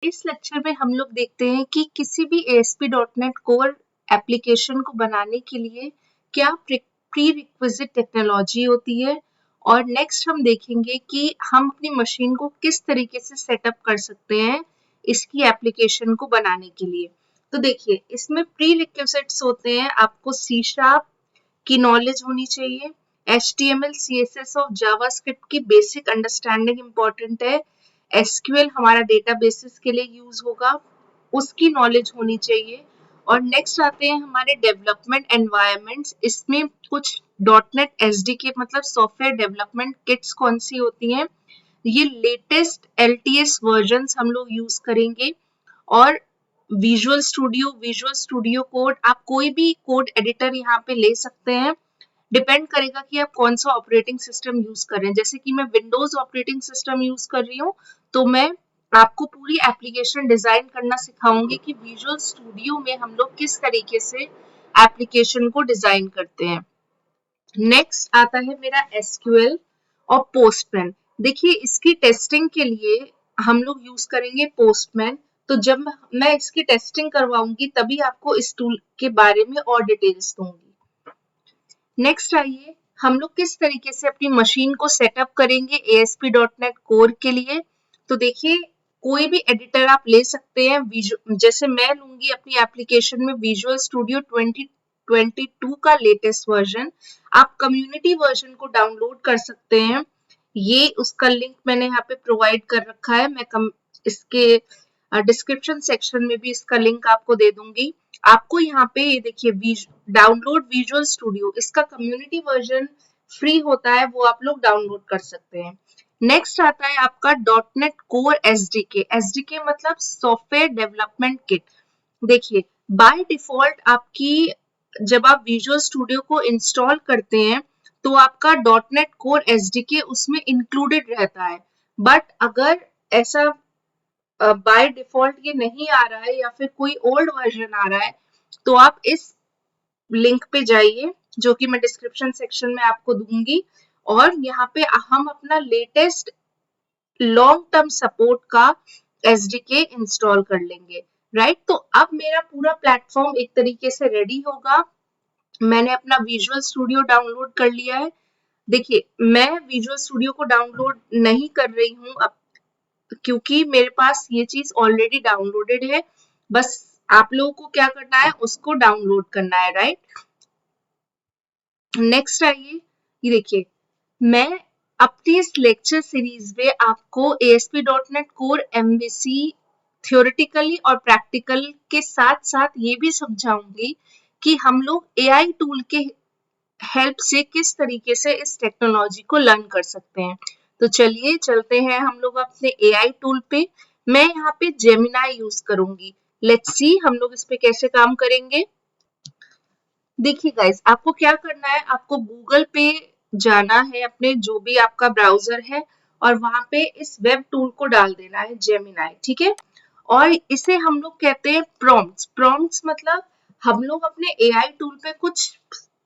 इस लेक्चर में हम लोग देखते हैं कि किसी भी ASP.NET कोर एप्लीकेशन को बनाने के लिए क्या प्री रिक्विजिट टेक्नोलॉजी होती है, और नेक्स्ट हम देखेंगे कि हम अपनी मशीन को किस तरीके से सेटअप कर सकते हैं इसकी एप्लीकेशन को बनाने के लिए। तो देखिए, इसमें प्री रिक्विजिट्स होते हैं, आपको C# की नॉलेज होनी चाहिए, HTML, CSS और जावास्क्रिप्ट की बेसिक अंडरस्टैंडिंग इम्पॉर्टेंट है, SQL हमारा डेटाबेसेस के लिए यूज होगा, उसकी नॉलेज होनी चाहिए। और नेक्स्ट आते हैं हमारे डेवलपमेंट एनवायरनमेंट्स। इसमें कुछ .NET SDK मतलब सॉफ्टवेयर डेवलपमेंट किट्स कौन सी होती हैं, ये लेटेस्ट LTS वर्जन्स हम लोग यूज करेंगे। और विजुअल स्टूडियो कोड, आप कोई भी कोड एडिटर यहाँ पे ले सकते हैं, डिपेंड करेगा कि आप कौन सा ऑपरेटिंग सिस्टम यूज कर रहे हैं। जैसे कि मैं विंडोज ऑपरेटिंग सिस्टम यूज कर रही हूँ, तो मैं आपको पूरी एप्लीकेशन डिजाइन करना सिखाऊंगी कि विजुअल स्टूडियो में हम लोग किस तरीके से एप्लीकेशन को डिजाइन करते हैं। नेक्स्ट आता है मेरा SQL और पोस्टमैन। देखिए, इसकी टेस्टिंग के लिए हम लोग यूज करेंगे पोस्टमैन। तो जब मैं इसकी टेस्टिंग करवाऊंगी तभी आपको इस टूल के बारे में और डिटेल्स दूंगी। नेक्स्ट आइए, हम लोग किस तरीके से अपनी मशीन को सेटअप करेंगे ASP.NET कोर के लिए। तो देखिए, कोई भी एडिटर आप ले सकते हैं, जैसे मैं लूंगी अपनी एप्लीकेशन में विजुअल स्टूडियो 2022 का लेटेस्ट वर्जन। आप कम्युनिटी वर्जन को डाउनलोड कर सकते हैं, ये उसका लिंक मैंने यहाँ पे प्रोवाइड कर रखा है। मैं इसके डिस्क्रिप्शन सेक्शन में भी इसका लिंक आपको दे दूंगी। आपको यहाँ पे ये देखिए, डाउनलोड विजुअल स्टूडियो, इसका कम्युनिटी वर्जन फ्री होता है, वो आप लोग डाउनलोड कर सकते हैं। नेक्स्ट आता है आपका .NET कोर SDK मतलब सॉफ्टवेयर डेवलपमेंट किट। देखिए, बाय डिफॉल्ट आपकी जब आप विजुअल स्टूडियो को इंस्टॉल करते हैं तो आपका .NET कोर SDK उसमें इंक्लूडेड रहता है। बट अगर ऐसा बाय डिफॉल्ट ये नहीं आ रहा है या फिर कोई ओल्ड वर्जन आ रहा है, तो आप इस लिंक पे जाइए जो कि मैं डिस्क्रिप्शन सेक्शन में आपको दूंगी, और यहाँ पे हम अपना लेटेस्ट लॉन्ग टर्म सपोर्ट का SDK इंस्टॉल कर लेंगे। राइट, तो अब मेरा पूरा प्लेटफॉर्म एक तरीके से रेडी होगा। मैंने अपना विजुअल स्टूडियो डाउनलोड कर लिया है। देखिए, मैं विजुअल स्टूडियो को डाउनलोड नहीं कर रही हूँ अब, क्योंकि मेरे पास ये चीज ऑलरेडी डाउनलोडेड है। बस आप लोगों को क्या करना है, उसको डाउनलोड करना है। राइट, नेक्स्ट आइए, ये देखिए, मैं अपनी इस लेक्चर सीरीज में आपको ASP.NET कोर MVC थ्योरेटिकली और प्रैक्टिकल के साथ साथ ये भी समझाऊंगी कि हम लोग AI टूल के हेल्प से किस तरीके से इस टेक्नोलॉजी को लर्न कर सकते हैं। तो चलिए चलते हैं हम लोग अपने AI टूल पे। मैं यहाँ पे जेमिनाई यूज करूंगी। लेट्स सी हम लोग इस पे कैसे काम करेंगे। देखिए गाइस, आपको क्या करना है, आपको गूगल पे जाना है, अपने जो भी आपका ब्राउजर है, और वहां पे इस वेब टूल को डाल देना है, जेमिनाई। ठीक है, और इसे हम लोग कहते हैं प्रॉम्प्ट्स मतलब हम लोग अपने AI टूल पे कुछ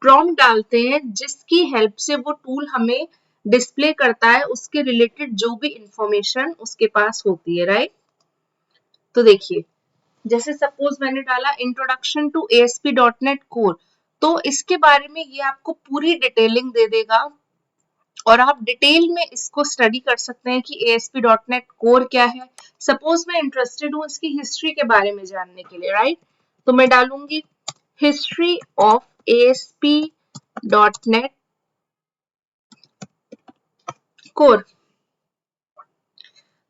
प्रॉम्प्ट डालते हैं जिसकी हेल्प से वो टूल हमें डिस्प्ले करता है उसके रिलेटेड जो भी इंफॉर्मेशन उसके पास होती है। राइट, तो देखिए, जैसे सपोज मैंने डाला इंट्रोडक्शन टू ASP.NET कोर, तो इसके बारे में ये आपको पूरी डिटेलिंग दे देगा, और आप डिटेल में इसको स्टडी कर सकते हैं कि ASP.NET कोर क्या है। सपोज मैं इंटरेस्टेड हूँ इसकी हिस्ट्री के बारे में जानने के लिए। राइट, तो मैं डालूंगी हिस्ट्री ऑफ ASP.NET कोर।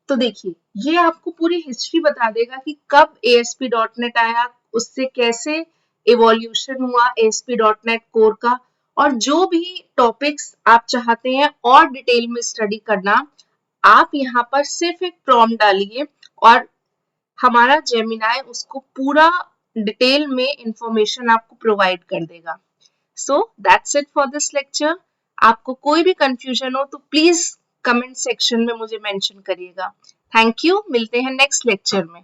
तो देखिए, ये आपको पूरी हिस्ट्री बता देगा कि कब ASP.NET आया, उससे कैसे इवोल्यूशन हुआ ASP.NET कोर का, और जो भी टॉपिक्स आप चाहते हैं और डिटेल में स्टडी करना, आप यहाँ पर सिर्फ एक प्रॉम्प्ट डालिए और हमारा जेमिनाई उसको पूरा डिटेल में इंफॉर्मेशन आपको प्रोवाइड कर देगा। So that's it for this lecture. आपको कोई भी कंफ्यूजन हो तो प्लीज कमेंट सेक्शन में मुझे मेंशन करिएगा। थैंक यू, मिलते हैं नेक्स्ट लेक्चर में।